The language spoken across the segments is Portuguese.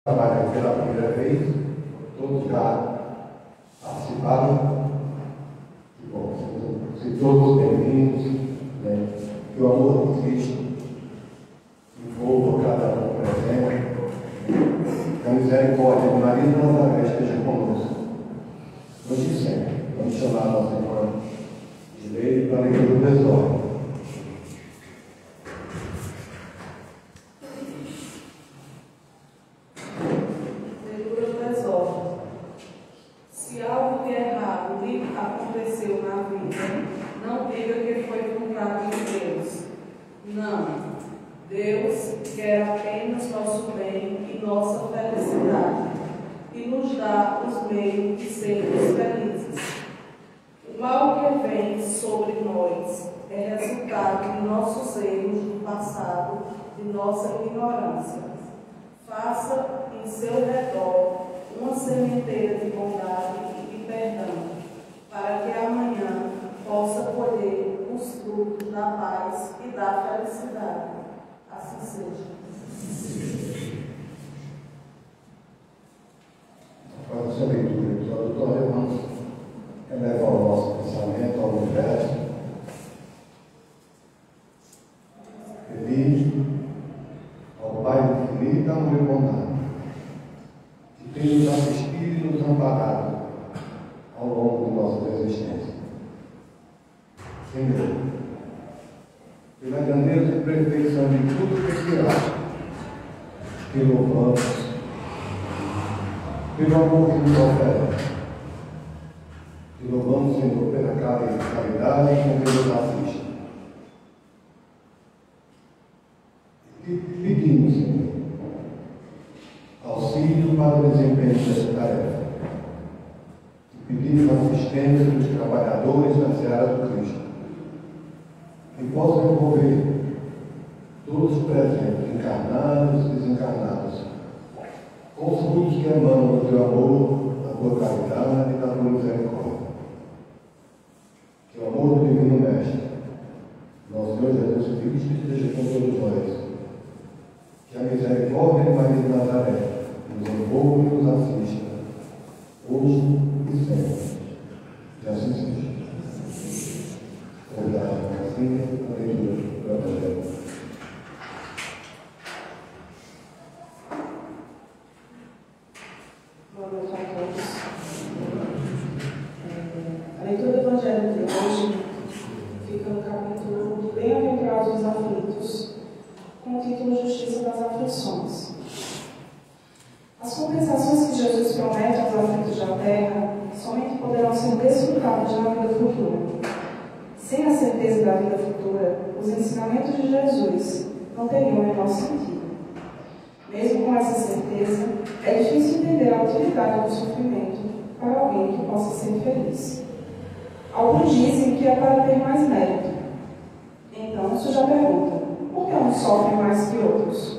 Trabalho pela primeira vez, todos já participaram. Que bom, se todos bem-vindos, né? Que o amor de Cristo envolva cada um presente, que a misericórdia de Maria de Nazaré esteja conosco, hoje e sempre. Vamos chamar a nossa irmã de lei para a leitura do exórdio. Aconteceu na vida, não diga que foi vontade de Deus. Não. Deus quer apenas nosso bem e nossa felicidade e nos dá os meios de sermos felizes. O mal que vem sobre nós é resultado de nossos erros do passado, de nossa ignorância. Faça em seu redor uma sementeira de bondade e de perdão, para que amanhã possa colher os frutos da paz e da felicidade. Assim seja. Após essa leitura introdutória, vamos elevar o nosso pensamento ao universo, pedir ao Pai infinito amor e bondade, que tem nos assistido e nos amparado ao longo de nossa existência. Senhor, pela grandeza e perfeição de tudo que se há, te louvamos, pelo amor que nos oferece. Te louvamos, Senhor, pela caridade com que nos assiste. E te pedimos, Senhor, auxílio para o desempenho dessa tarefa. Pedimos a assistência dos trabalhadores da seara do Cristo, que possam envolver todos os presentes, encarnados e desencarnados, com os frutos que emanam do teu amor, da tua caridade e da tua misericórdia. Que o amor do Divino Mestre, nosso Senhor Jesus Cristo, esteja com todos nós. Que a misericórdia de Maria de Nazaré nos envolva e nos assista, hoje e sempre. E assim seja. Obrigado. Assim, a leitura do Evangelho. Boa noite a todos. A leitura do Evangelho de hoje fica no capítulo de Bem-aventurados os aflitos, com o título Justiça das Aflições. As compensações que Jesus promete aos aflitos da terra somente poderão ser desfrutadas na vida futura. Sem a certeza da vida futura, os ensinamentos de Jesus não teriam o menor sentido. Mesmo com essa certeza, é difícil entender a utilidade do sofrimento para alguém que possa ser feliz. Alguns dizem que é para ter mais mérito. Então, isso já pergunta, por que uns sofrem mais que outros?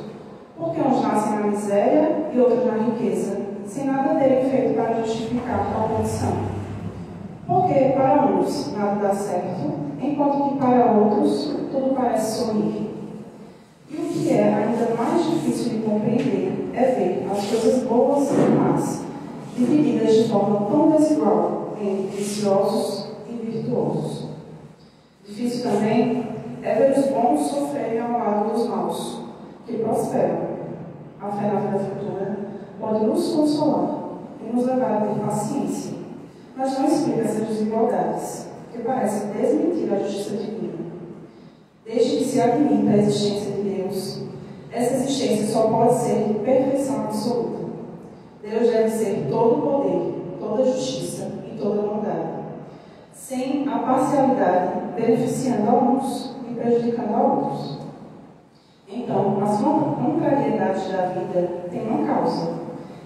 Por que uns nascem na miséria e outros na riqueza, sem nada terem feito para justificar tal condição? Porque para uns nada dá certo, enquanto que para outros tudo parece sorrir. E o que é ainda mais difícil de compreender é ver as coisas boas e más, divididas de forma tão desigual entre viciosos e virtuosos. Difícil também é ver os bons sofrerem ao lado dos maus, que prosperam. A fé na vida futura pode nos consolar e nos levar a ter paciência, mas não explica essas desigualdades, que parecem desmentir a justiça divina. Desde que se admita a existência de Deus, essa existência só pode ser de perfeição absoluta. Deus deve ser todo poder, toda justiça e toda bondade, sem a parcialidade beneficiando a uns e prejudicando a outros. Então, as contrariedades da vida têm uma causa.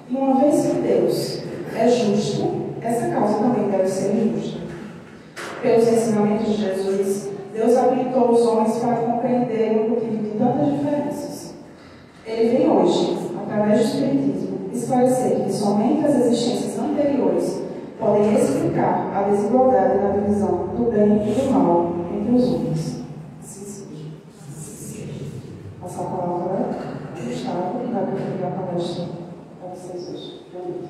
E uma vez que Deus é justo, essa causa também deve ser justa. Pelos ensinamentos de Jesus, Deus habilitou os homens para compreenderem o motivo de tantas diferenças. Ele vem hoje, através do Espiritismo, esclarecer que somente as existências anteriores podem explicar a desigualdade na divisão do bem e do mal entre os homens. Passar a palavra ao Gustavo, que vai preferir a palestra vocês hoje. Boa noite.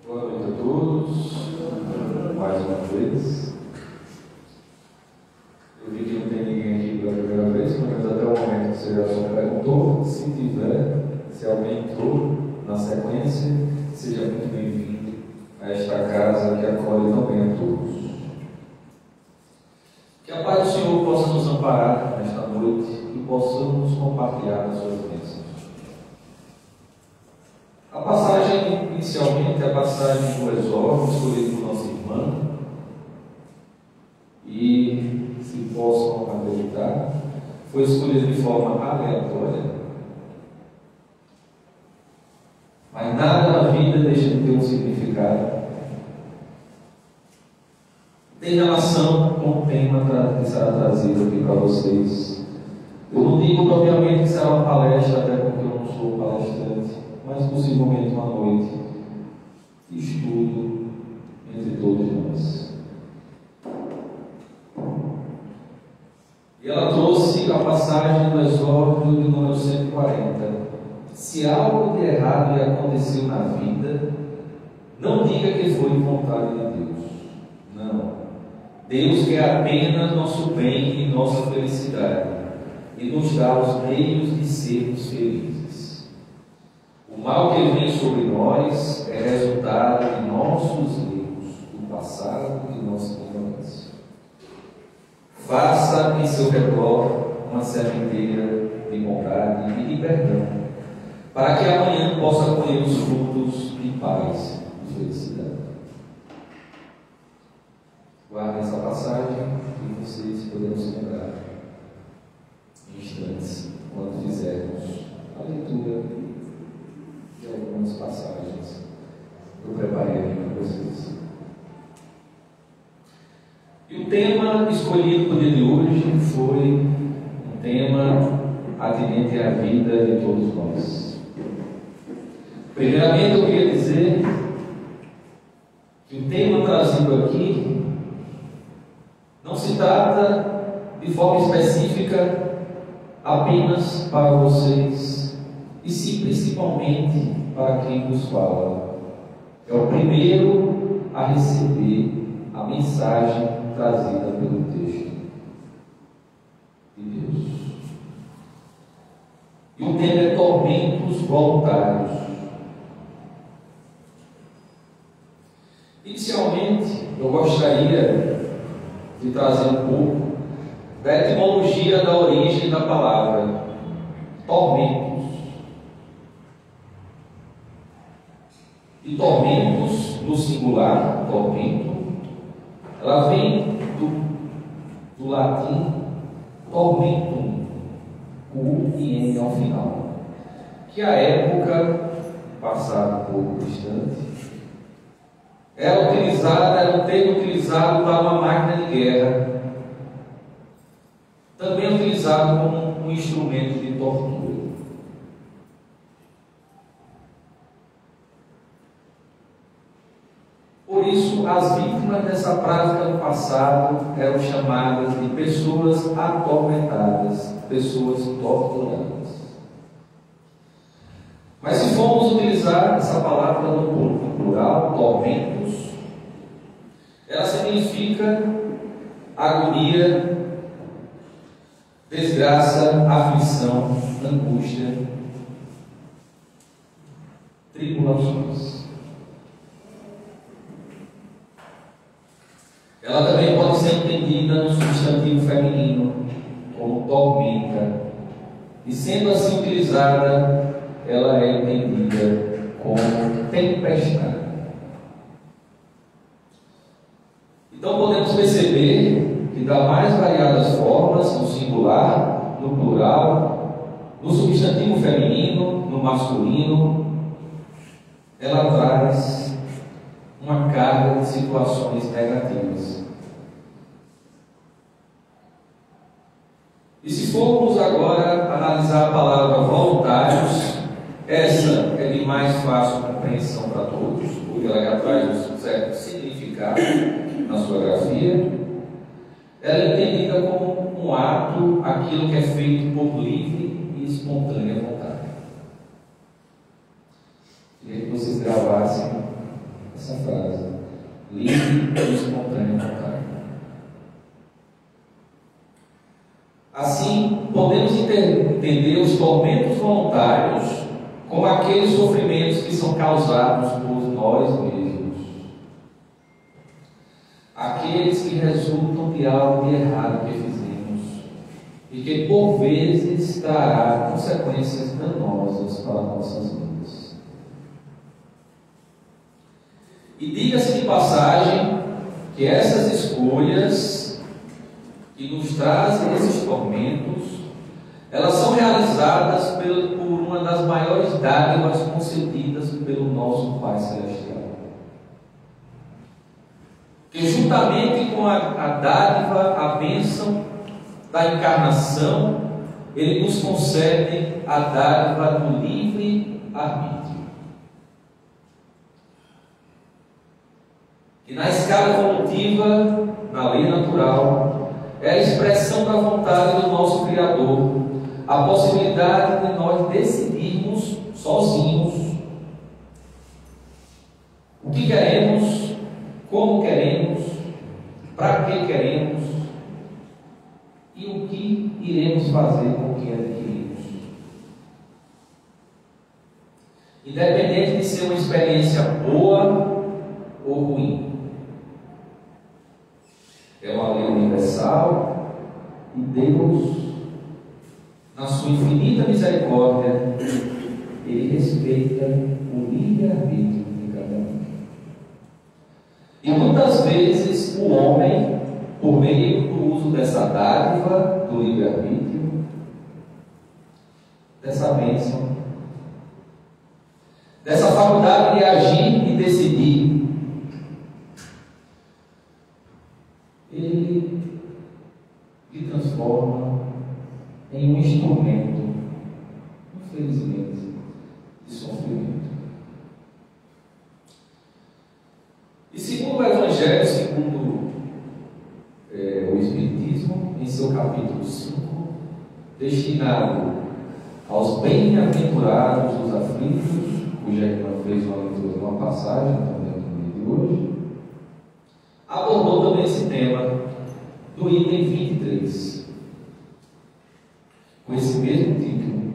Boa noite a todos, mais uma vez. Eu vi que não tem ninguém aqui pela primeira vez, pelo menos até o momento que você já só perguntou. Se tiver, se alguém entrou na sequência, seja muito bem-vindo a esta casa que acolhe também a todos. Que a paz do Senhor possa nos amparar nesta noite e possamos compartilhar as suas bênçãos. A passagem, inicialmente, é a passagem do Exórdio, escolhido por nossa irmã, e, se possam acreditar, foi escolhido de forma aleatória, mas nada na vida deixa de ter um significado. Tem relação com o tema que será trazido aqui para vocês. Eu não digo propriamente que será uma palestra, até porque eu não sou palestrante, mas possivelmente uma noite de estudo entre todos nós. E ela trouxe a passagem do Exórdio de número 140. Se algo de errado lhe aconteceu na vida, não diga que foi vontade de Deus. Não. Deus quer apenas nosso bem e nossa felicidade e nos dá os meios de sermos felizes. O mal que vem sobre nós é resultado de nossos erros, do passado e nossa ignorância. Faça em seu redor uma sementeira de bondade e de perdão, para que amanhã possa colher os frutos de paz e felicidade. Guardem essa passagem e vocês poderão se lembrar em instantes, quando fizermos a leitura de algumas passagens que eu preparei aqui para vocês. E o tema escolhido para o dia de hoje foi um tema atinente à vida de todos nós. Primeiramente, eu queria dizer que o tema trazido aqui não se trata de forma específica apenas para vocês, e sim principalmente para quem vos fala. É o primeiro a receber a mensagem trazida pelo texto de Deus. E o tema é tormentos voluntários. Inicialmente, eu gostaria de trazer um pouco da etimologia da origem da palavra tormentos. E tormentos, no singular, tormento, ela vem do latim tormentum, U e N ao final, que a época, passado um pouco distante, era um termo utilizado para uma máquina de guerra, também utilizado como um instrumento de tortura. Por isso, as vítimas dessa prática no passado eram chamadas de pessoas atormentadas, pessoas torturadas. Mas se formos utilizar essa palavra no plural, tormentos, ela significa agonia, desgraça, aflição, angústia, tribulações. Ela também pode ser entendida no substantivo feminino como tormenta, e sendo assim utilizada, ela é entendida como tempestade. Então podemos perceber que das mais variadas formas, no singular, no plural, no substantivo feminino, no masculino, ela traz uma carga de situações negativas. E se formos agora analisar a palavra voluntários, essa é de mais fácil compreensão para todos, porque ela traz um certo significado na sua grafia. Ela é entendida como um ato, aquilo que é feito por livre e espontânea vontade. Queria que vocês gravassem essa frase: livre e espontânea vontade. Assim, podemos entender os tormentos voluntários como aqueles sofrimentos que são causados por nós mesmos, aqueles que resultam de algo de errado que fizemos e que por vezes trará consequências danosas para nossas vidas. E diga-se de passagem que essas escolhas que nos trazem esses tormentos, elas são realizadas por uma das maiores dádivas concedidas pelo nosso Pai Celestial. Que juntamente com a dádiva, a bênção da encarnação, Ele nos concede a dádiva do livre arbítrio. E na escala evolutiva, na lei natural, é a expressão da vontade do nosso Criador, a possibilidade de nós decidirmos sozinhos o que queremos, como queremos, para que queremos e o que iremos fazer com o que adquirimos. Independente de ser uma experiência boa ou ruim. É uma lei universal e Deus, na sua infinita misericórdia, Ele respeita o livre-arbítrio de cada um. E muitas vezes o homem, por meio do uso dessa dádiva do livre-arbítrio, dessa bênção, dessa faculdade de agir e decidir, ele se transforma em um instrumento, infelizmente, de sofrimento. E segundo o Evangelho, segundo o Espiritismo, em seu capítulo 5, destinado aos bem-aventurados os aflitos, cuja irmã fez uma leitura de uma passagem também no dia de hoje, abordou também esse tema no item 23, com esse mesmo título,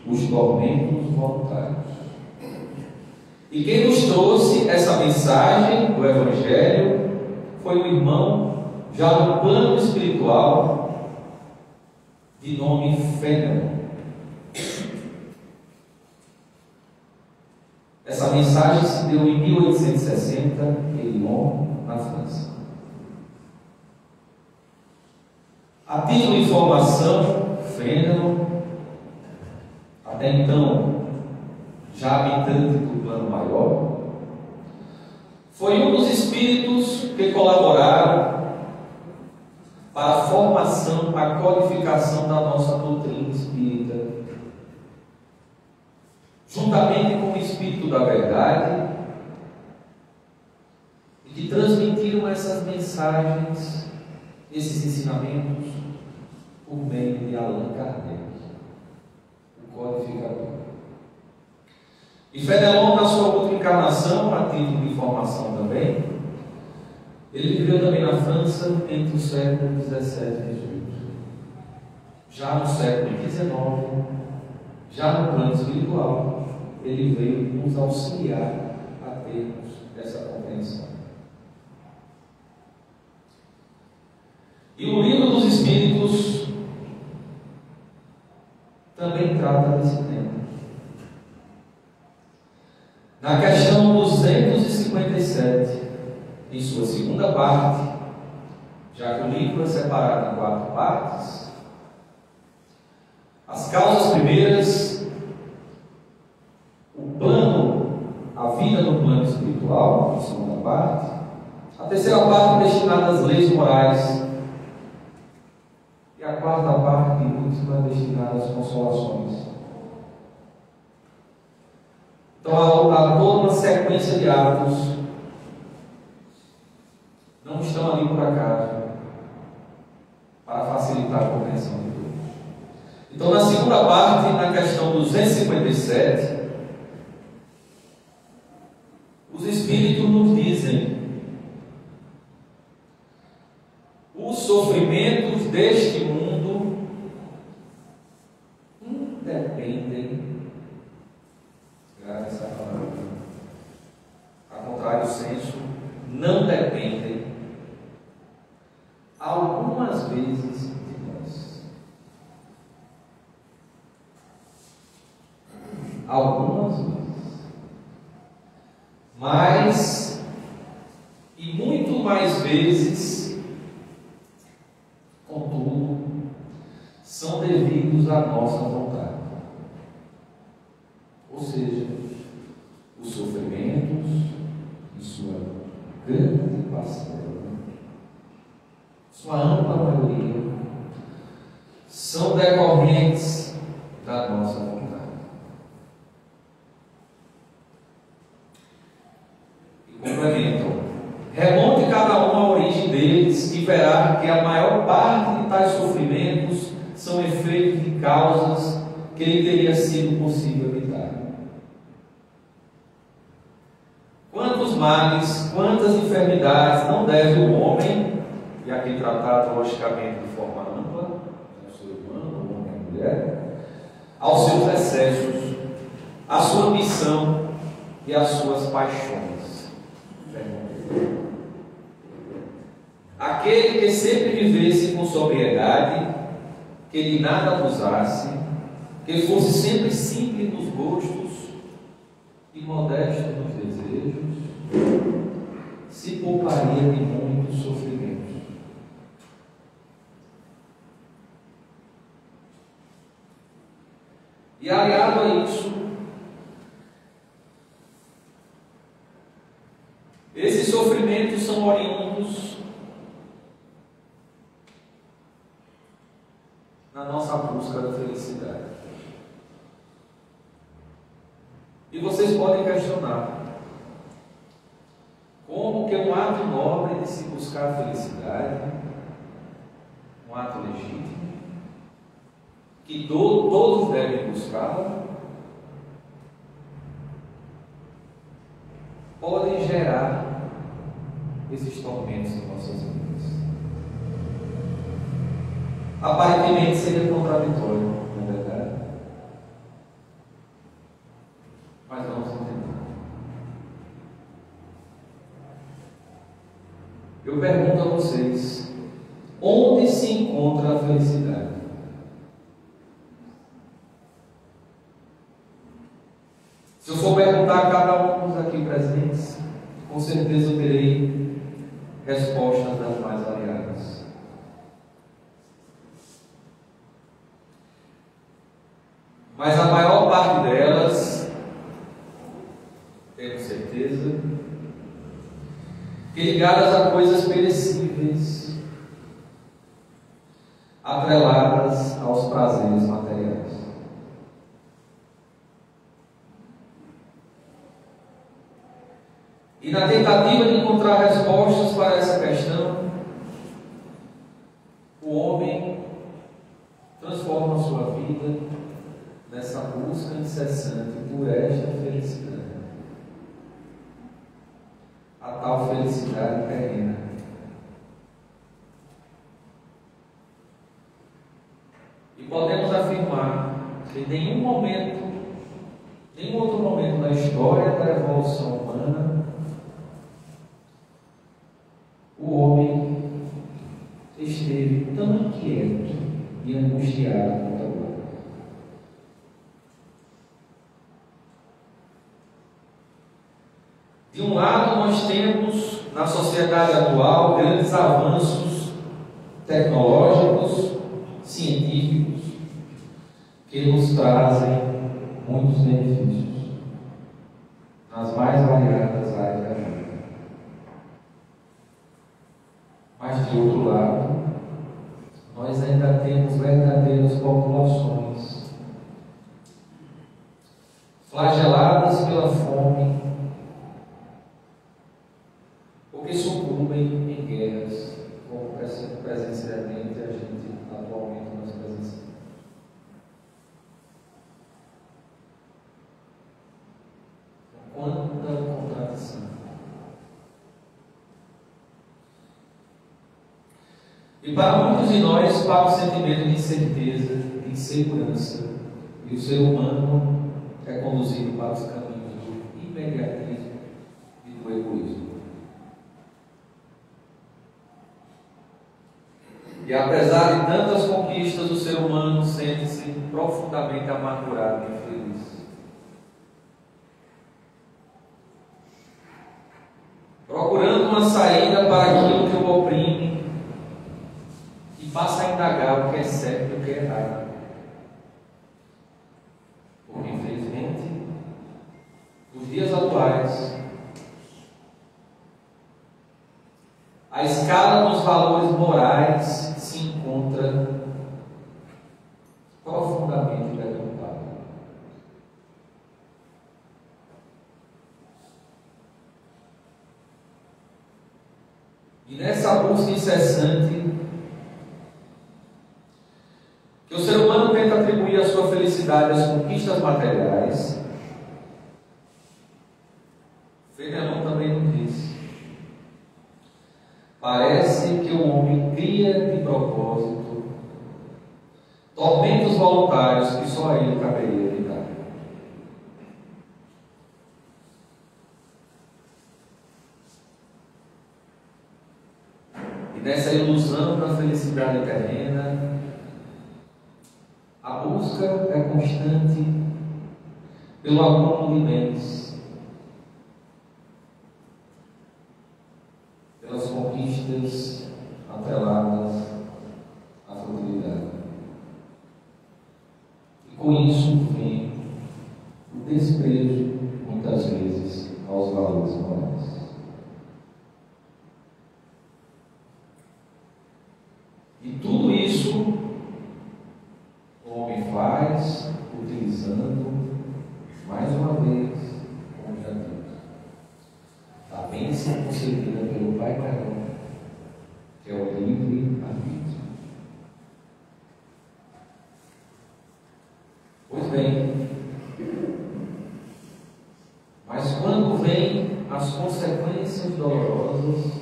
os tormentos voluntários. E quem nos trouxe essa mensagem do Evangelho foi o irmão, já no plano espiritual, de nome Fénelon. Essa mensagem se deu em 1860 em Lyon, na França. A título de informação, Fénelon, até então já habitante do plano maior, foi um dos espíritos que colaboraram para a formação, a codificação da nossa doutrina espírita, juntamente com o Espírito da Verdade, e que transmitiram essas mensagens, esses ensinamentos, por meio de Allan Kardec, o codificador. E Fénelon, na sua outra encarnação, a título de informação também, ele viveu também na França entre os séculos 17 e 18. Já no século 19, já no plano espiritual, ele veio nos auxiliar a termos essa compreensão. E o Livro dos Espíritos também trata desse tema. Na questão 257, em sua segunda parte, já que o livro é separado em 4 partes, as causas primeiras, o plano, a vida no plano espiritual, na segunda parte, a terceira parte destinada às leis morais, e a a quarta parte e última é destinada às consolações. Então, há toda uma sequência de atos, não estão ali por acaso, para facilitar a compreensão de todos. Então, na segunda parte, na questão 257, os Espíritos nos dizem: os sofrimentos deste mundo independem, grave essa palavra, a contrário do senso, não dependem, algumas vezes, de nós. Algumas vezes. Mas, e muito mais vezes, contudo, são devidos à nossa vontade. Ou seja, os sofrimentos, em sua grande parcela, sua ampla maioria, são decorrentes da nossa vontade. Complementam. Remonte cada um à origem deles e verá que a maior parte de tais sofrimentos são efeitos de causas que lhe teria sido possível evitar. Quantos males, quantas enfermidades não deve o homem, e aqui tratado logicamente de forma ampla, o ser humano, o homem e a mulher, aos seus excessos, à sua ambição e às suas paixões. Aquele que sempre vivesse com sobriedade, que de nada abusasse, que fosse sempre simples nos gostos e modesto nos desejos, se pouparia de muitos sofrimentos. E aliado a isso, esses sofrimentos são oriundos na nossa busca da felicidade. E vocês podem questionar como que um ato nobre de se buscar a felicidade, um ato legítimo, que todos devem buscá-la, podem gerar esses tormentos em nossas vidas. Aparentemente seria contraditório, não é verdade? Mas vamos entender. Eu pergunto a vocês: onde se encontra a felicidade? Se eu for perguntar a cada um dos aqui presentes, com certeza eu terei respostas das mais variadas. Mas a maior parte delas, tenho certeza, que ligadas a coisas perecíveis, atreladas aos prazeres materiais. E na tentativa de encontrar respostas para essa questão, o homem transforma a sua vida nessa busca incessante por esta felicidade. A tal felicidade terrena. E podemos afirmar que em nenhum outro momento da história da evolução humana, o homem esteve tão inquieto e angustiado quanto agora. De um lado, nós temos na sociedade atual grandes avanços tecnológicos, científicos, que nos trazem muitos benefícios nas mais variadas áreas da vida. Mas, de outro lado, nós nós ainda temos verdadeiras populações flageladas pela fome, porque sucumbem em guerras, como presencialmente a gente atualmente nós presenciamos. Quanta contradição! E para muitos de nós, para o sentimento de incerteza, de insegurança, e o ser humano é conduzido para os caminhos do imediatismo e do egoísmo. E apesar de tantas conquistas, o ser humano sente-se profundamente amargurado e infeliz. Procurando uma saída para aquilo que o oprime, e passa a indagar o que é certo e o que é errado. Porque, infelizmente, nos dias atuais, a escala dos valores morais se encontra profundamente deturpada. E nessa busca incessante, que o ser humano tenta atribuir a sua felicidade às conquistas materiais, Fenelon também nos diz: parece que o homem cria de propósito tormentos voluntários que só a ele caberia lidar. E nessa ilusão da felicidade terrena, a busca é constante pelo acúmulo de bens, pelas conquistas atreladas à frutilidade. E com isso vem o desprezo, muitas vezes, aos valores morais. E tudo isso o homem faz utilizando, mais uma vez, como já dito, a bênção concedida pelo Pai maior, que é o livre-arbítrio. Pois bem, mas quando vêm as consequências dolorosas,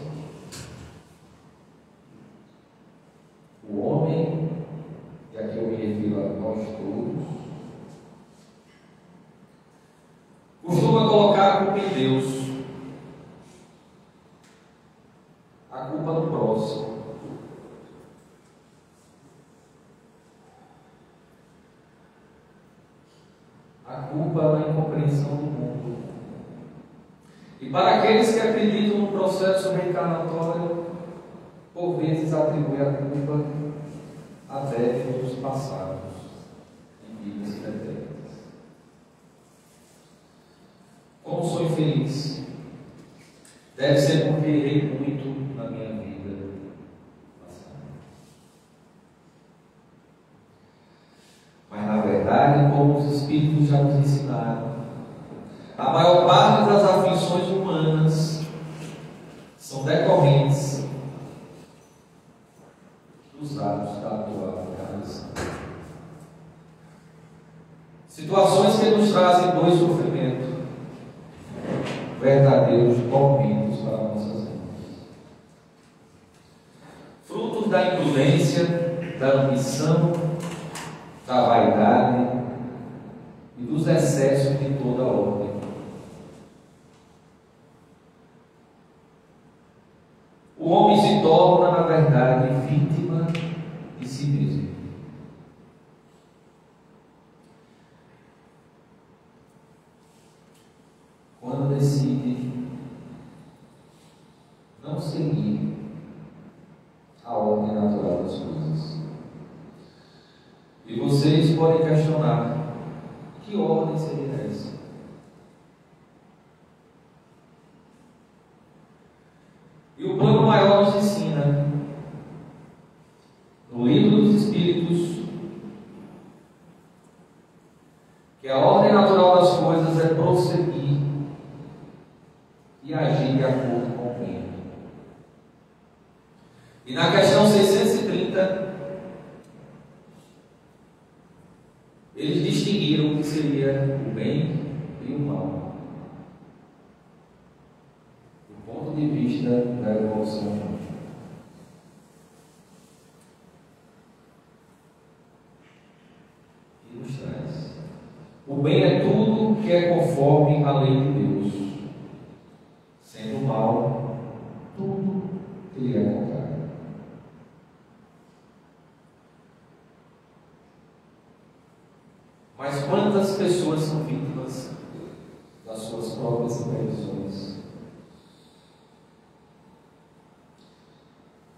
o homem, e aqui eu me refiro a nós todos, costuma colocar a culpa em Deus, a culpa no próximo, a culpa na incompreensão do mundo. E para aqueles que acreditam no processo reencarnatório, por vezes atribui a culpa a débitos passados em vidas pretéritas. Como sou infeliz? Deve ser porque errei muito na minha vida passada. Mas na verdade, como os Espíritos já nos ensinaram, a maior parte das aflições humanas são decorrentes dos atos da atual encarnação. Situações que nos trazem dor e sofrimento, verdadeiros tormentos para nossas vidas. Frutos da imprudência, da ambição, da vaidade e dos excessos de toda a ordem. O homem se torna, na verdade, vítima de si mesmo. Quando decide não seguir a ordem natural das coisas. E vocês podem questionar: que ordem seria essa? E o plano maior nos ensina, no livro diferencia o bem e o mal, do ponto de vista da evolução humana. E nos traz: o bem é tudo que é conforme a lei de Deus, sendo o mal tudo que lhe é contrário. Mas quantas pessoas são vítimas das suas próprias imprevisões?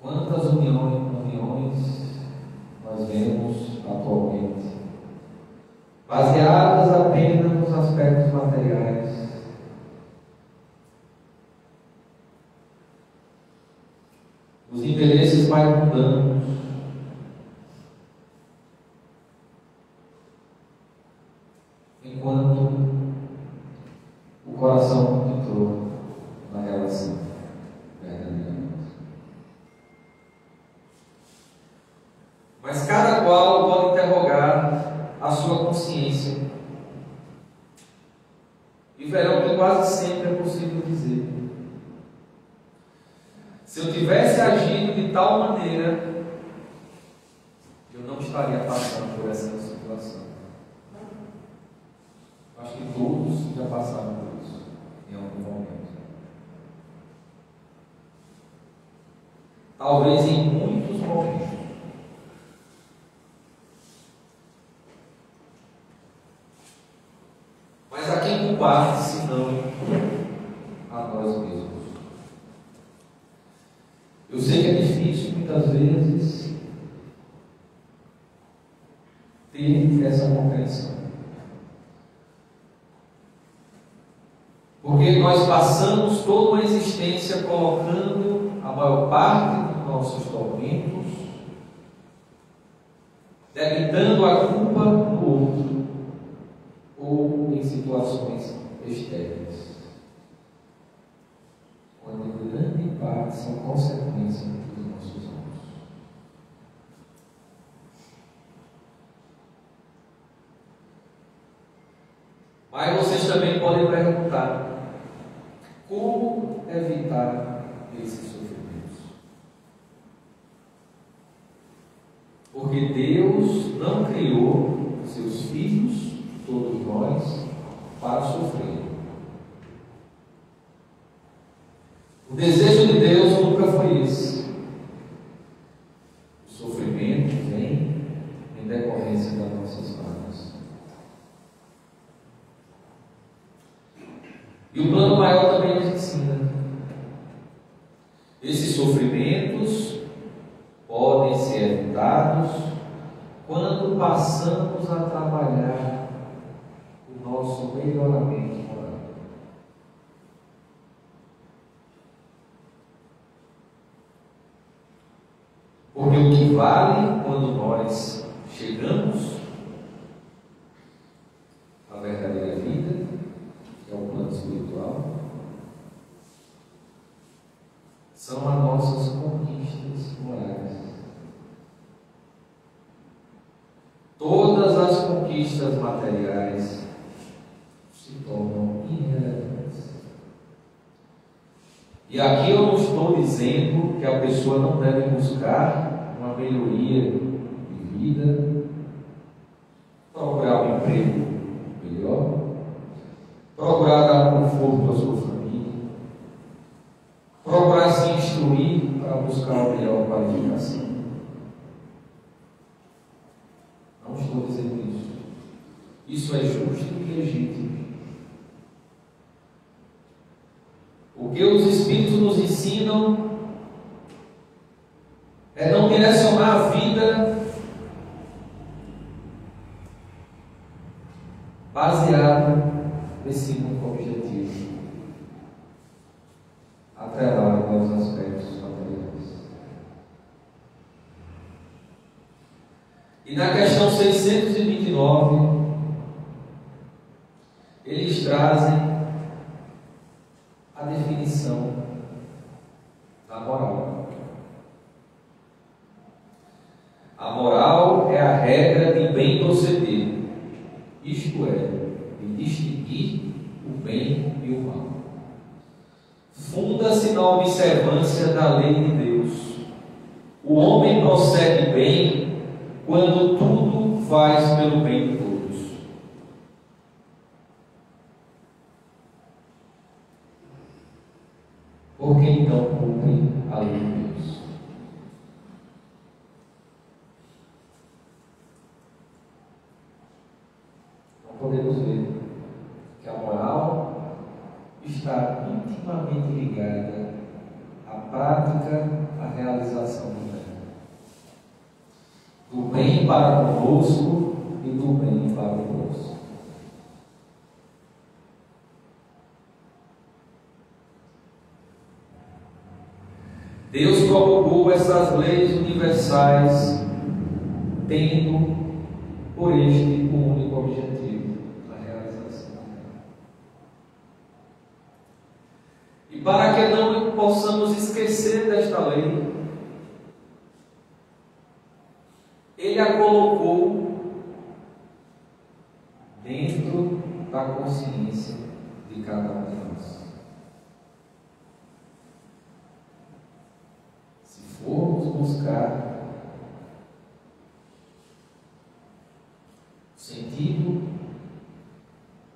Quantas uniões nós vemos atualmente, baseadas apenas nos aspectos materiais, nos interesses mais mundanos, enquanto o coração não entrou na relação verdadeiramente. Mas cada qual pode interrogar a sua consciência e verão que quase sempre é possível dizer: se eu tivesse agido de tal maneira, eu não estaria passando por essa situação. Acho que todos já passaram por isso em algum momento. Talvez em muitos momentos. Mas a quem culpar, senão a nós mesmos? Eu sei que é difícil muitas vezes ter essa compreensão, porque nós passamos toda uma existência colocando a maior parte dos nossos tormentos, debitando a culpa no outro ou em situações externas, quando em grande parte são consequências dos nossos atos. Mas vocês também podem perguntar: como evitar esses sofrimentos? Porque Deus não criou seus filhos, todos nós, para sofrer. O desejo de Deus nunca foi esse. O sofrimento vem em decorrência das nossas falhas. E o plano maior também nos ensina: esses sofrimentos podem ser evitados quando passamos a trabalhar o nosso melhoramento moral. Porque o que vale quando nós chegamos à verdadeira vida, que é o plano espiritual, são as nossas conquistas morais. Todas as conquistas materiais se tornam irrelevantes. E aqui eu não estou dizendo que a pessoa não deve buscar uma melhoria de vida, procurar um emprego melhor, procurar dar conforto à sua família, procurar se instruir para buscar uma melhor qualificação. Não estou dizendo isso. Isso é justo e legítimo. O que os Espíritos nos ensinam é não direcionar a vida baseada nesse único objetivo, atrelado aos aspectos materiais. E na questão 629, eles trazem a definição da moral. A moral é a regra de bem proceder, isto é, de distinguir o bem e o mal. Funda-se na observância da lei de Deus. O homem procede bem quando tudo faz pelo bem de todos. Por que então cumpre a lei de Deus? Então podemos ver que a moral está intimamente ligada à prática, à realização do bem. Do bem para conosco e do bem para o próximo. Deus promulgou essas leis universais, tendo por este o único objetivo, a realização do bem. E para que não possamos esquecer desta lei, Ele a colocou dentro da consciência de cada um de nós. Se formos buscar sentido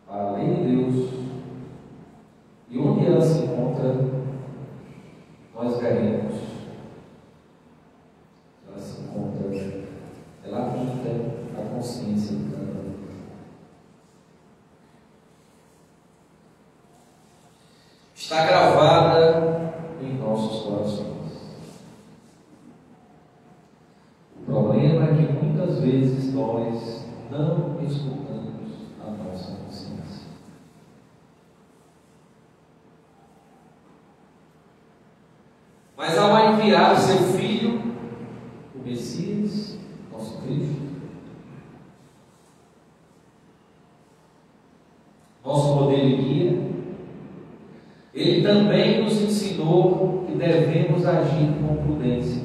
para a lei de Deus e onde ela se encontra, nós veremos que ela se encontra, ela habita a consciência de cada um. Está gravada em nossos corações. O problema é que muitas vezes nós não escutamos a nossa consciência. Mas ao enviar seu Filho, o Messias, nosso Cristo, nosso modelo e guia, Ele também nos ensinou que devemos agir com prudência.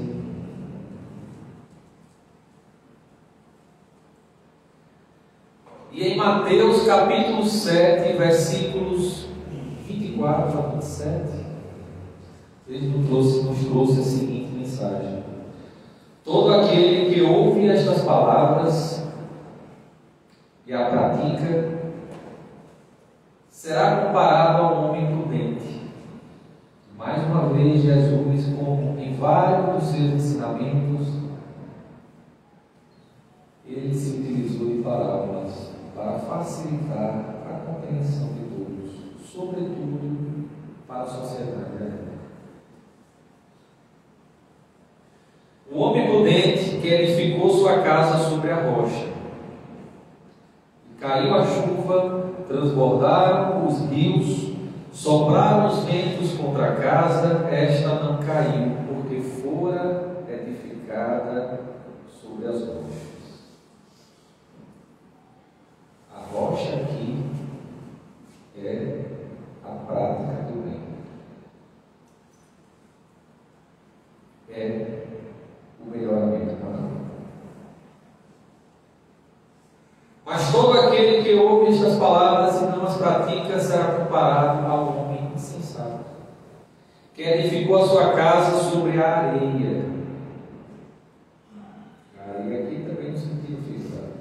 E em Mateus capítulo 7, versículos 24 a 27, Ele nos trouxe a seguinte mensagem: todo aquele que ouve estas palavras e a pratica será comparado a um homem prudente. Mais uma vez, Jesus, como em vários dos seus ensinamentos, ele se utilizou de parábolas para facilitar a compreensão de todos, sobretudo para a sociedade. O homem prudente que edificou sua casa sobre a rocha, e caiu a chuva, transbordaram os rios, sopraram os ventos contra a casa, esta não caiu, porque fora edificada sobre as rochas. A rocha aqui é a prática do bem. É o melhoramento moral. Mas todo aquele que ouve estas palavras e não as pratica será comparado ao homem insensato, que edificou a sua casa sobre a areia. A areia aqui também no sentido figurado.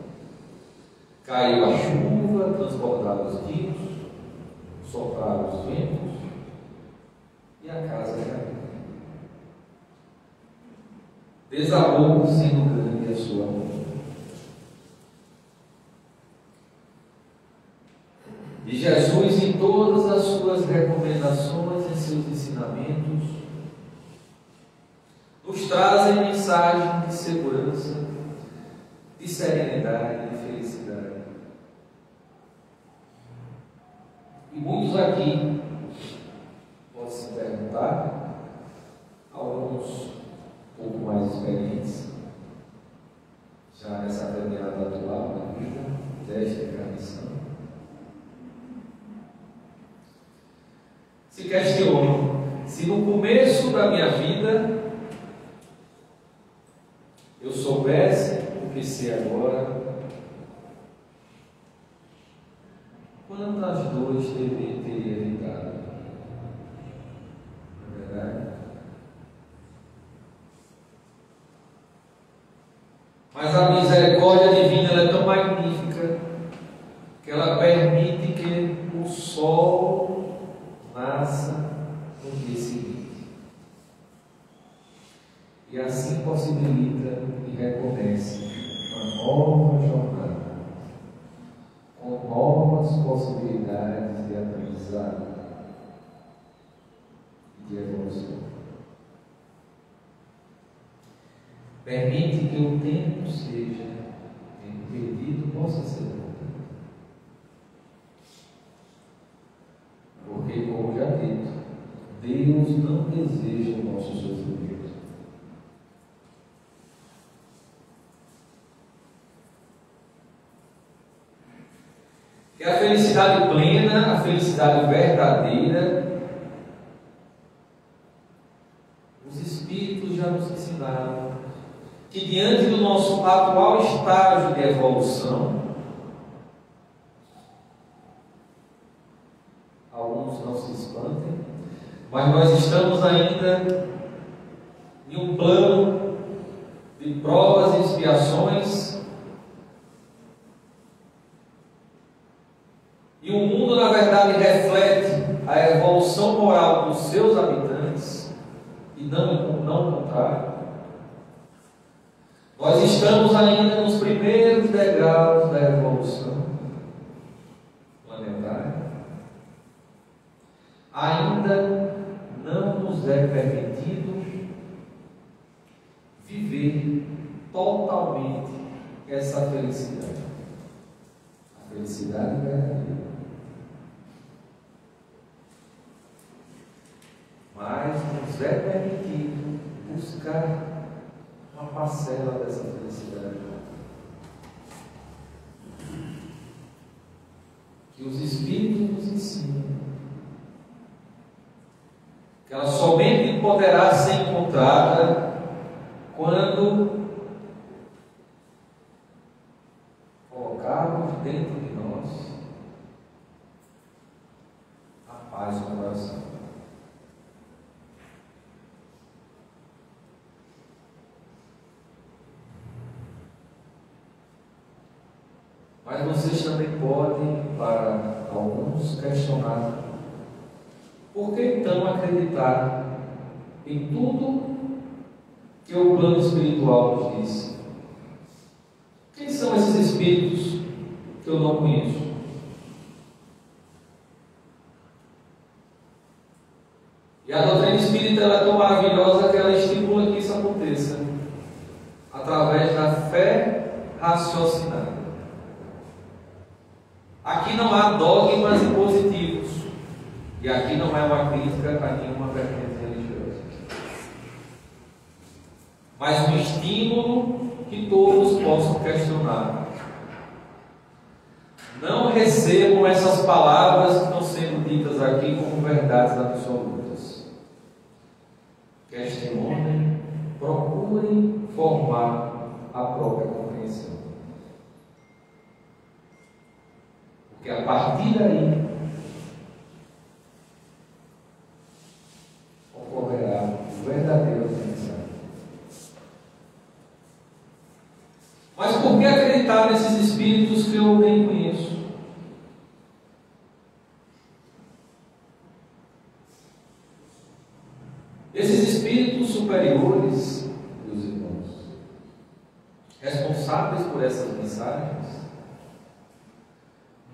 Caiu a chuva, transbordaram os rios, sopraram os ventos, e a casa caiu. Desabou, sendo grande a sua ruína. E Jesus, em todas as suas recomendações, em seus ensinamentos, nos trazem mensagem de segurança, de serenidade, de felicidade. E muitos aqui podem se perguntar, alguns um pouco mais experientes, já nessa caminhada atual da vida, desta encarnação, se questionam se no começo da minha vida eu soubesse o que sei agora, quantas dores teria evitado? Não é verdade? Mas a misericórdia divina ela é tão magnífica que ela permite que o sol nasça no dia seguinte. E assim possibilita e reconhece uma nova jornada, com novas possibilidades de aprendizado e de evolução. Permite que o tempo seja perdido, possa ser voltado. Porque, como já dito, Deus não deseja o nosso sofrimento. Que a felicidade plena, a felicidade verdadeira, os Espíritos já nos ensinaram que diante do nosso atual estágio de evolução, alguns não se espantem, mas nós estamos ainda em um plano de provas e expiações, e o mundo, na verdade, reflete a evolução moral dos seus habitantes, e não o contrário. Nós estamos ainda nos primeiros degraus da evolução planetária. Ainda não nos é permitido viver totalmente essa felicidade. A felicidade verdadeira. Mas nos é permitido buscar uma parcela dessa felicidade. Que os Espíritos nos ensinam que ela somente poderá ser encontrada quando colocarmos dentro de nós a paz do coração. Mas vocês também podem, para alguns, questionar: por que então acreditar em tudo que o plano espiritual nos diz? Quem são esses espíritos que eu não conheço? E a doutrina espírita ela é tão maravilhosa que ela estimula que isso aconteça através da fé raciocinada. Aqui não há dogmas impositivos, e aqui não é uma crítica a nenhuma vertente religiosa, mas um estímulo que todos possam questionar. Não recebam essas palavras que estão sendo ditas aqui como verdades absolutas. Questionem, procurem formar a própria compreensão. Porque a partir daí ocorrerá o verdadeiro aprendizado. Mas por que acreditar nesses espíritos que eu nem conheço? Esses espíritos superiores, meus irmãos, responsáveis por essas mensagens,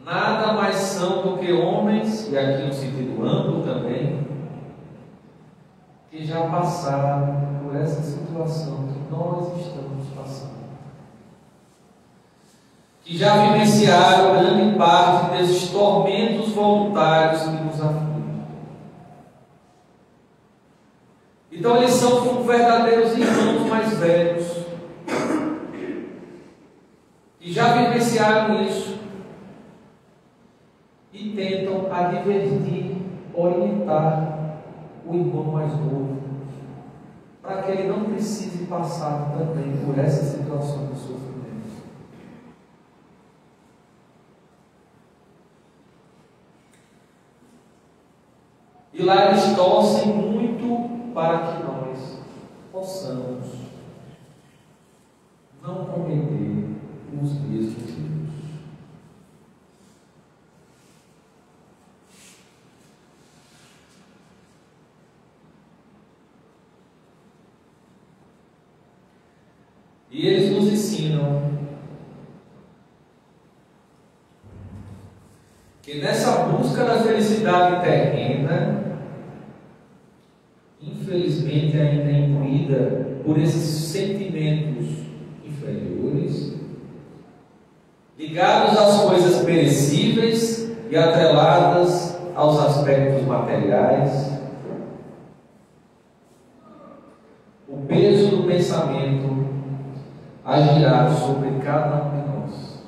nada mais são do que homens, e aqui no sentido amplo também, que já passaram por essa situação que nós estamos passando, que já vivenciaram grande parte desses tormentos voluntários que nos afligem. Então eles são verdadeiros irmãos mais velhos, que já vivenciaram isso e tentam advertir, orientar o irmão mais novo, para que ele não precise passar também por essa situação de sofrimento. E lá eles torcem muito para que nós possamos não cometer os mesmos erros. E eles nos ensinam que nessa busca da felicidade terrena, infelizmente ainda é imbuída por esses sentimentos inferiores, ligados às coisas perecíveis e atreladas aos aspectos materiais, o peso do pensamento agirá sobre cada um de nós.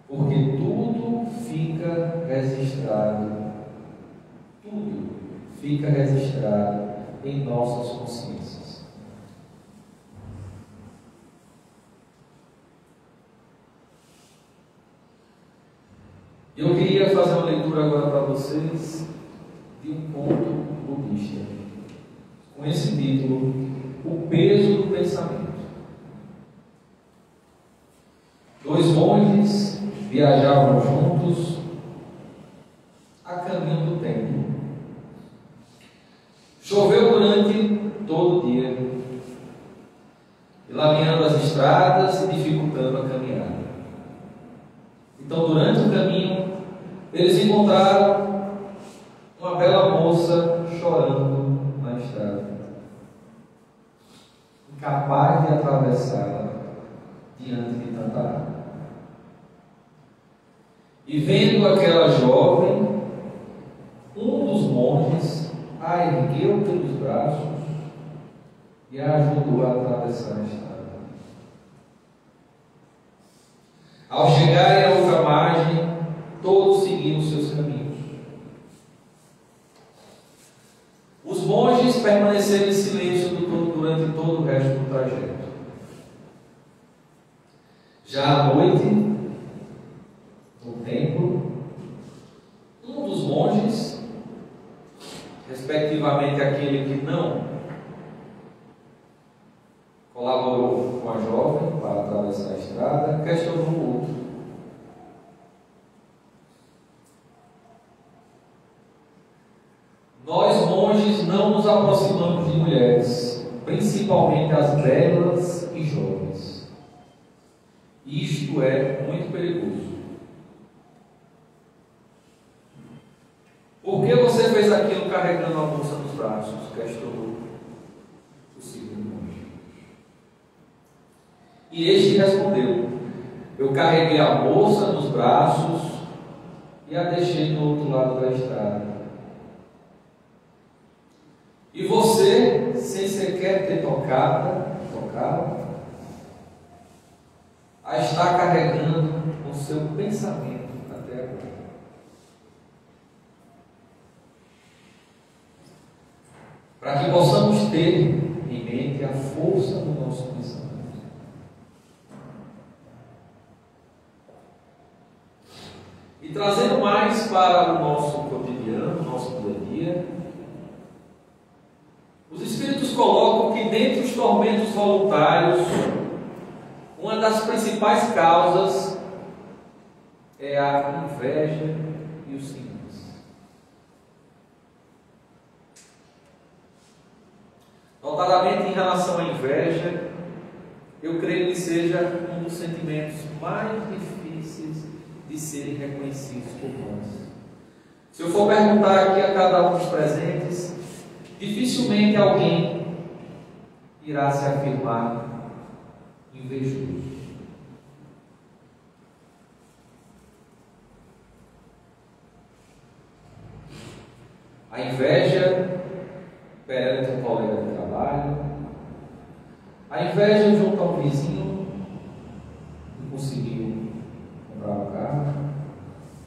Porque tudo fica registrado em nossas consciências. Eu queria fazer uma leitura agora para vocês de um conto budista, com esse título: O Peso do Pensamento. Dois monges viajavam juntos a caminho do templo. Choveu durante todo o dia, lameando as estradas e dificultando a caminhada. Então, durante o caminho, eles encontraram uma bela moça chorando na estrada, incapaz de atravessá-la diante de tanta água. E vendo aquela jovem, um dos monges a ergueu pelos braços e a ajudou a atravessar a estrada. Ao chegarem à outra margem, todos seguiram seus caminhos. Os monges permaneceram em silêncio durante todo o resto do trajeto. Já à noite, no templo, um dos monges, respectivamente aquele que não colaborou com a jovem para atravessar a estrada, questionou o outro: nós monges não nos aproximamos de mulheres, principalmente as belas e jovens. Isto é muito perigoso. Por que você fez aquilo carregando a moça nos braços? Questionou o segundo monge. E este respondeu: eu carreguei a moça nos braços e a deixei do outro lado da estrada. E você, sem sequer ter tocado, a está carregando com seu pensamento até agora. Para que possamos ter em mente a força do nosso pensamento. E trazendo mais para o nosso cotidiano, o nosso dia a dia, os Espíritos colocam que dentre os tormentos voluntários, uma das principais causas é a inveja e o ciúmes. Notadamente em relação à inveja, eu creio que seja um dos sentimentos mais difíceis de serem reconhecidos por nós. Se eu for perguntar aqui a cada um dos presentes, dificilmente alguém irá se afirmar invejoso. A inveja perante um colega de trabalho, a inveja junto a um vizinho que conseguiu comprar um carro,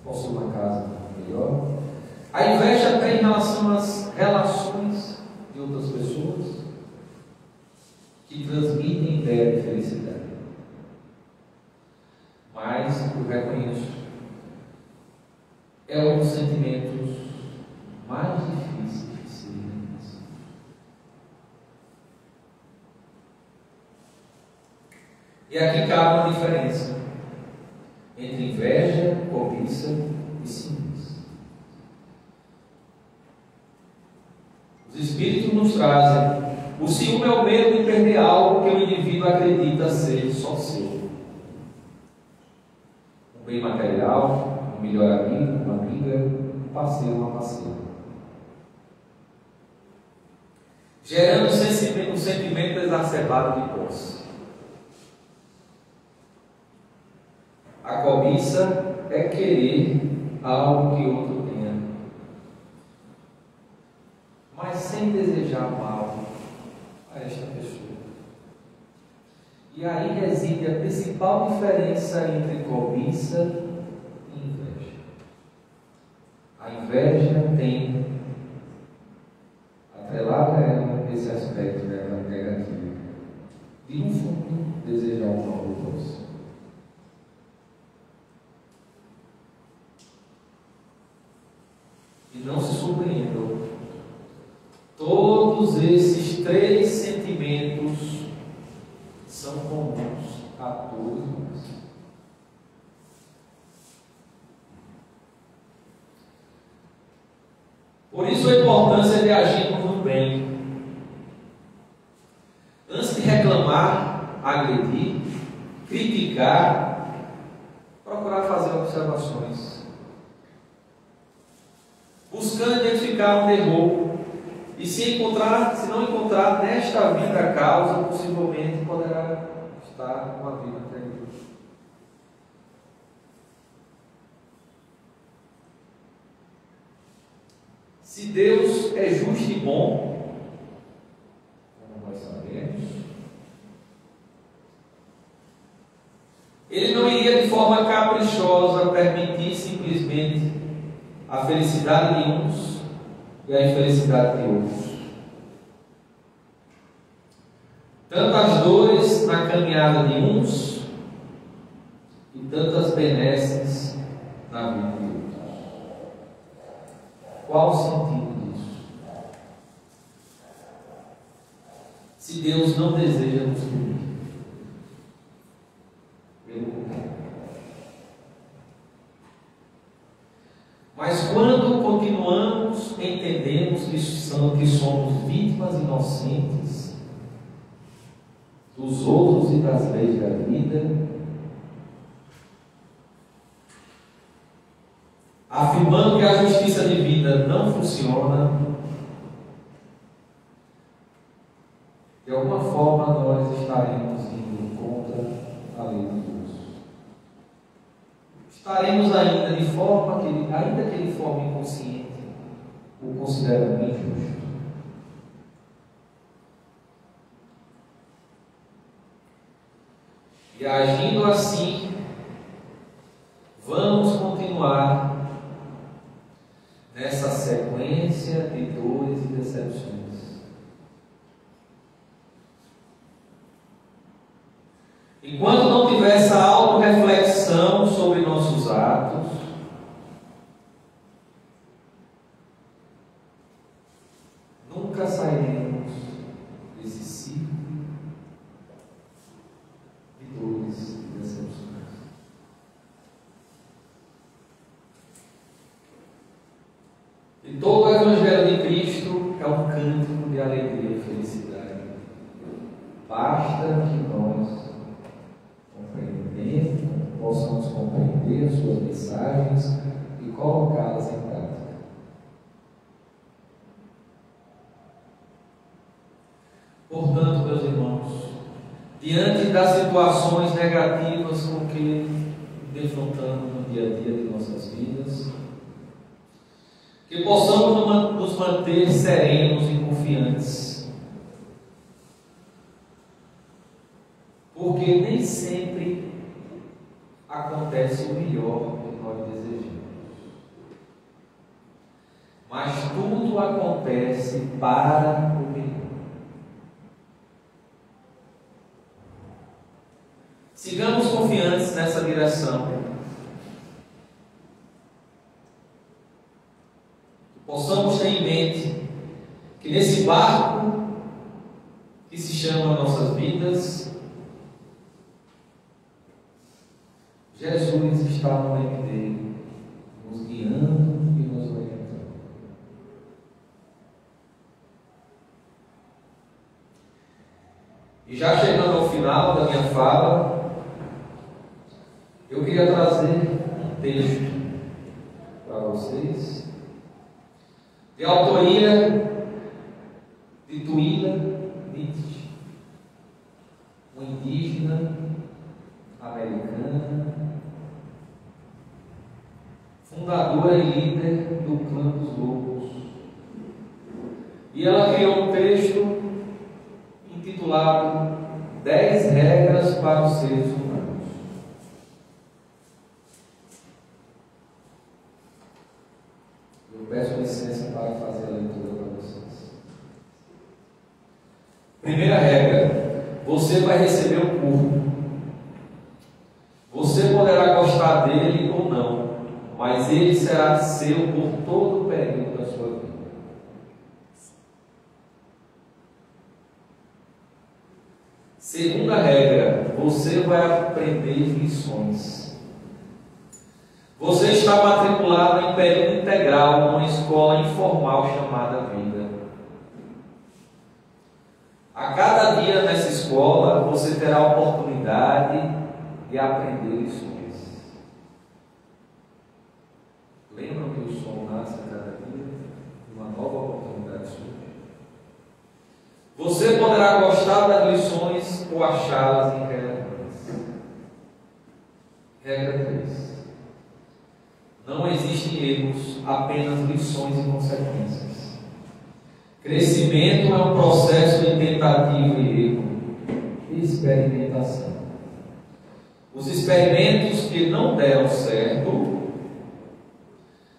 possui uma casa melhor, a inveja até em relação às relações de outras pessoas que transmitem ideia de felicidade. Mas eu reconheço E aqui cabe uma diferença entre inveja, cobiça e ciúmes. Os Espíritos nos trazem: o ciúme é o medo de perder algo que o indivíduo acredita ser só seu. Um bem material, um melhor amigo, uma amiga, um parceiro, uma parceira. Gerando um sentimento exacerbado de posse. A cobiça é querer algo que outro tenha, mas sem desejar mal a esta pessoa. E aí reside a principal diferença entre cobiça e inveja. A inveja tem atrelado a ela esse aspecto negativo de, no fundo, desejar o mal do próximo. E não se surpreendam, todos esses três sentimentos são comuns a todos nós. Por isso a importância de agirmos no bem. Antes de reclamar, agredir, criticar, procurar fazer observações, buscando identificar onde errou, e se não encontrar nesta vida a causa, possivelmente poderá estar numa vida anterior. Se Deus é justo e bom, como nós sabemos, Ele não iria de forma caprichosa permitir simplesmente a felicidade de uns e a infelicidade de outros. Tantas dores na caminhada de uns e tantas benesses na vida de outros. Qual o sentido disso? Se Deus não deseja nos punir, pelo contrário. Mas quando continuamos, entendemos que somos vítimas inocentes dos outros e das leis da vida, afirmando que a justiça divina não funciona, de alguma forma nós estaremos indo contra a lei de Deus. Estaremos ainda de forma que ele, ainda que de forma inconsciente, o considerando injusto. E agindo assim, vamos continuar nessa sequência de dores e decepções. Enquanto não tiver essa auto-reflexão sobre nossos atos, nunca sairemos desse ciclo de dores e decepções. E todo o Evangelho de Cristo é um cântico de alegria e felicidade. Basta que nós possamos compreender suas mensagens e colocá-las em prática. Portanto, meus irmãos, diante das situações negativas com que defrontamos no dia a dia de nossas vidas, que possamos nos manter serenos e confiantes, porque nem sempre acontece o melhor que nós desejamos, mas tudo acontece para o melhor. Sigamos confiantes nessa direção, possamos ter em mente que nesse barco que se chama nossas vidas, está no reino dele, nos guiando e nos orientando. E já chegando ao final da minha fala, eu queria trazer um texto para vocês, de autoria de Tuila Nietzsche, uma indígena americana, fundadora e líder do Clã dos Lobos. E ela criou um texto intitulado 10 regras para os seres humanos. Eu peço licença para fazer a leitura para vocês. Primeira regra: você vai receber um corpo. Você poderá gostar dele ou não, mas ele será seu por todo o período da sua vida. Segunda regra: você vai aprender lições. Você está matriculado em período integral numa escola informal chamada vida. A cada dia nessa escola você terá a oportunidade de aprender lições. Lembram que o sol nasce a cada dia? Uma nova oportunidade surge. Você poderá gostar das lições ou achá-las irrelevantes. Regra 3. Não existem erros, apenas lições e consequências. Crescimento é um processo de tentativa e erro e experimentação. Os experimentos que não deram certo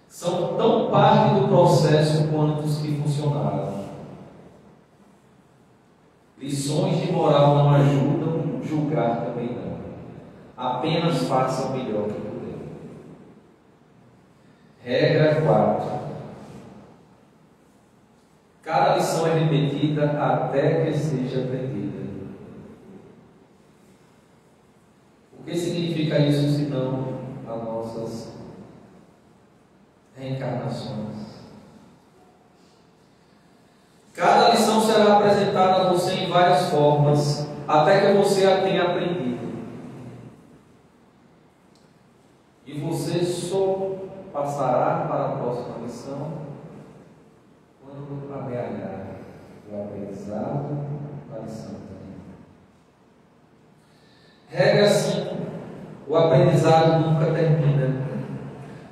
são tão parte do processo quanto os que funcionaram. Lições de moral não ajudam, julgar também não. Apenas faça o melhor que puder. Regra 4. Cada lição é repetida até que seja aprendida. O que significa isso, senão as nossas reencarnações? Cada lição será apresentada a você em várias formas, até que você a tenha aprendido. E você só passará para a próxima lição quando amealhar o aprendizado da lição também. Regra 5. O aprendizado nunca termina.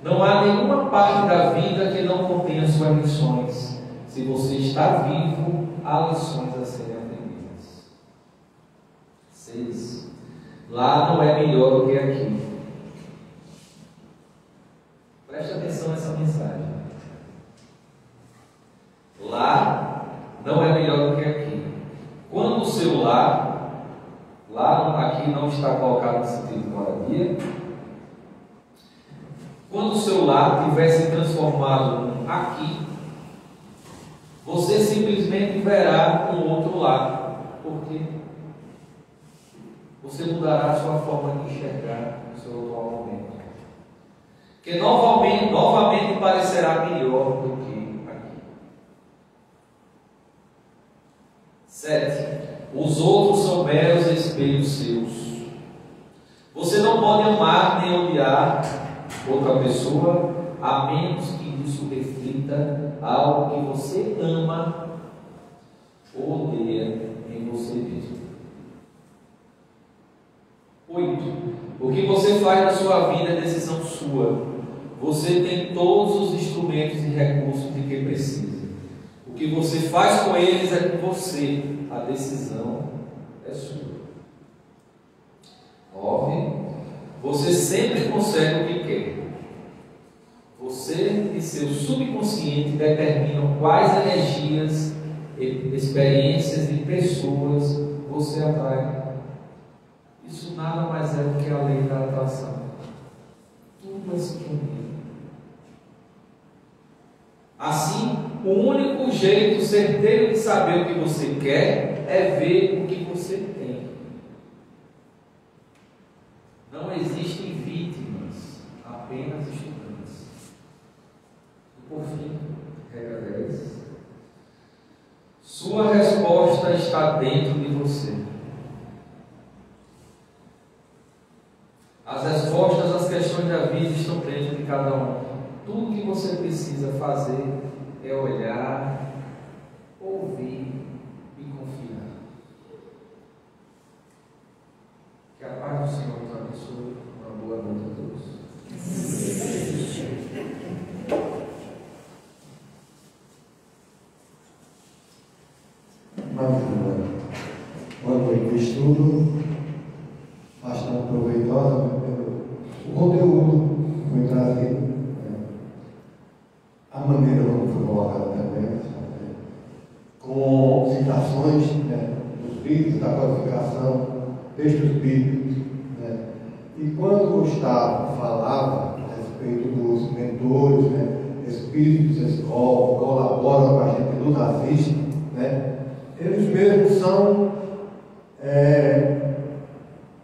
Não há nenhuma parte da vida que não contenha suas lições. Se você está vivo, há lições a serem aprendidas. 6. Lá não é melhor do que aqui. Preste atenção nessa mensagem. Lá não é melhor do que aqui. Quando o seu lá aqui não está colocado no sentido de moradia, quando o seu lar tiver se transformado num aqui, você simplesmente verá um outro lar. Por quê? Você mudará a sua forma de enxergar o seu atual momento. Que novamente parecerá melhor do que aqui. 7. Os outros são meros espelhos seus. Você não pode amar nem odiar outra pessoa, a menos que isso reflita algo que você ama ou odeia em você mesmo. 8. O que você faz na sua vida é decisão sua. Você tem todos os instrumentos e recursos de que precisa. O que você faz com eles é com você. A decisão é sua. 9. Você sempre consegue o que quer. Você e seu subconsciente determinam quais energias, experiências e pessoas você atrai. Isso nada mais é do que a lei da atração. Tudo é sintonia. Assim, o único jeito certeiro de saber o que você quer é ver o que você tem. Não existem vítimas, de você. As respostas às questões da vida estão dentro de cada um. Tudo que você precisa fazer é olhar, ouvir e confiar. Que a paz do Senhor nos abençoe. Uma boa noite a todos. Uma noite de estudo bastante proveitosa. O conteúdo foi trazido, a maneira como foi colocada também, com citações dos vídeos da codificação, textos bíblicos. E quando o Gustavo falava a respeito dos mentores, espíritos da escola, colaboram com a gente, nos assistem, eles mesmos são,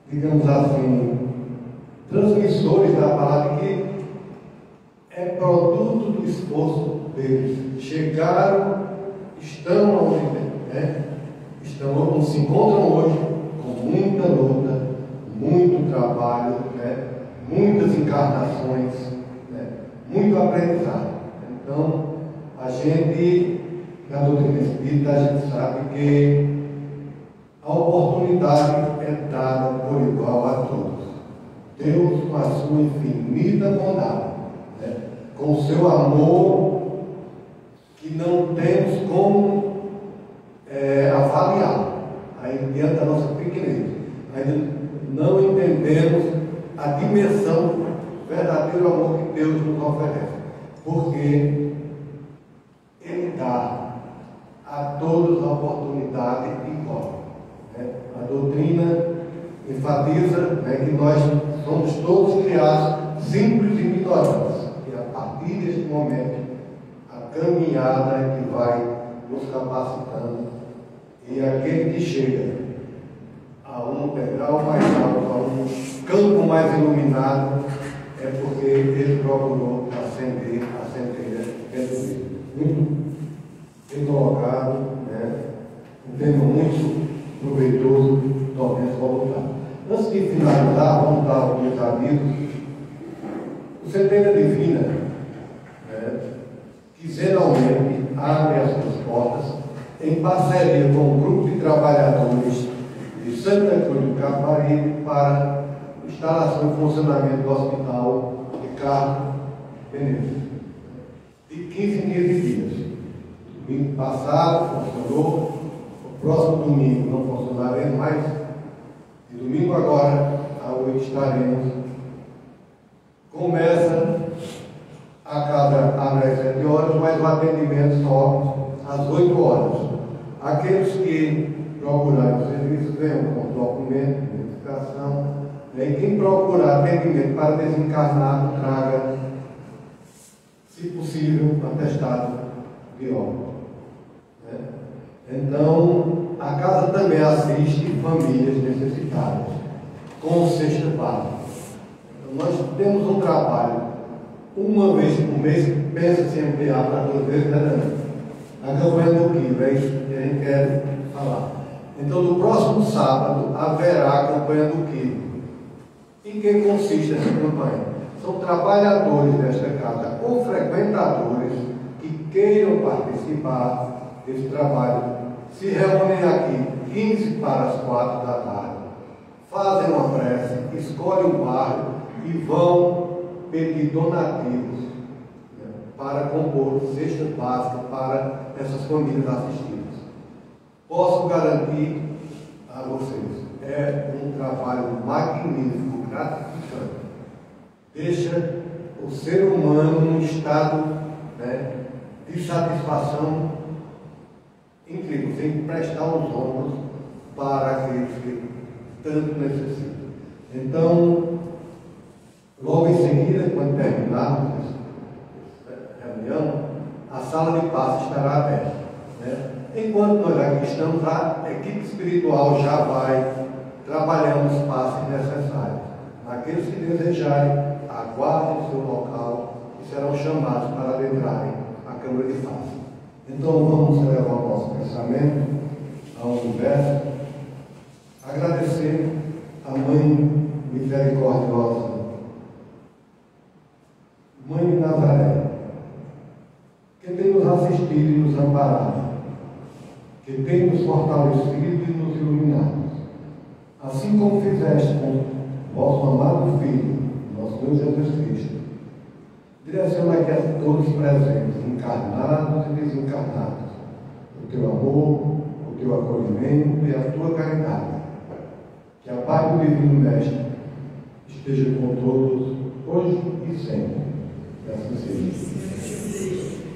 digamos assim, transmissores da palavra, que é produto do esforço deles. Chegaram, estão onde se encontram hoje, com muita luta, muito trabalho, muitas encarnações, muito aprendizado. Então, a gente, na doutrina espírita, a gente sabe que a oportunidade é dada por igual a todos. Deus, com a sua infinita bondade, com o seu amor, que não temos como avaliar, ainda diante da nossa pequenez, ainda não entendemos a dimensão do verdadeiro amor que Deus nos oferece, porque Ele dá a todos a oportunidade igual. A doutrina enfatiza que nós somos todos criados simples e ignorantes, e a partir deste momento a caminhada é que vai nos capacitando, e aquele que chega a um degrau mais alto, a um campo mais iluminado, é porque ele procurou acender a centelha dentro dele. Muito bem colocado, um tema muito proveitoso, talvez voluntário. Antes de finalizar, vamos dar alguns avisos. O Centelha Divina, quinzenalmente, abre as suas portas em parceria com o grupo de trabalhadores de Santa Cruz do Caparibe para instalação e funcionamento do Hospital Ricardo Benedito, de 15 em 15 dias. Domingo passado funcionou, o próximo domingo não funcionaremos mais, e domingo agora, à noite estaremos. Começa, a casa abre às 7 horas, mas o atendimento só às 8 horas. Aqueles que procurarem o serviço venham com documento, identificação. E quem procurar atendimento para desencarnado, traga, se possível, atestado de óbito. Então, a casa também assiste famílias necessitadas, com cesta básica. Então, nós temos um trabalho, uma vez por mês, pensa-se em ampliar para 2 vezes cada ano. A campanha do quilo, é isso que a gente quer falar. Então, no próximo sábado, haverá a campanha do quilo. Em que consiste essa campanha? São trabalhadores desta casa ou frequentadores que queiram participar desse trabalho. Se reúnem aqui 15 para as 4 da tarde, fazem uma prece, escolhem um bairro e vão pedir donativos para compor cesta básica para essas famílias assistidas. Posso garantir a vocês, é um trabalho magnífico, gratificante. Deixa o ser humano num estado de satisfação incrível, sem prestar os ombros para aqueles que tanto necessitam. Então, logo em seguida, quando terminarmos essa reunião, a sala de passe estará aberta. Enquanto nós aqui estamos, a equipe espiritual já vai trabalhando os passes necessários. Aqueles que desejarem, aguardem o seu local e serão chamados para adentrarem a Câmara de Passe. Então vamos levar o nosso pensamento ao universo Mãe misericordiosa, Mãe de Nazaré, que tem nos assistido e nos amparado, que tem nos fortalecido e nos iluminado, assim como fizeste com vosso amado Filho, nosso Deus Jesus Cristo. Direciona aqui a todos presentes, encarnados e desencarnados, o teu amor, o teu acolhimento e a tua caridade. Que a paz do Divino Mestre esteja com todos, hoje e sempre. Que assim seja.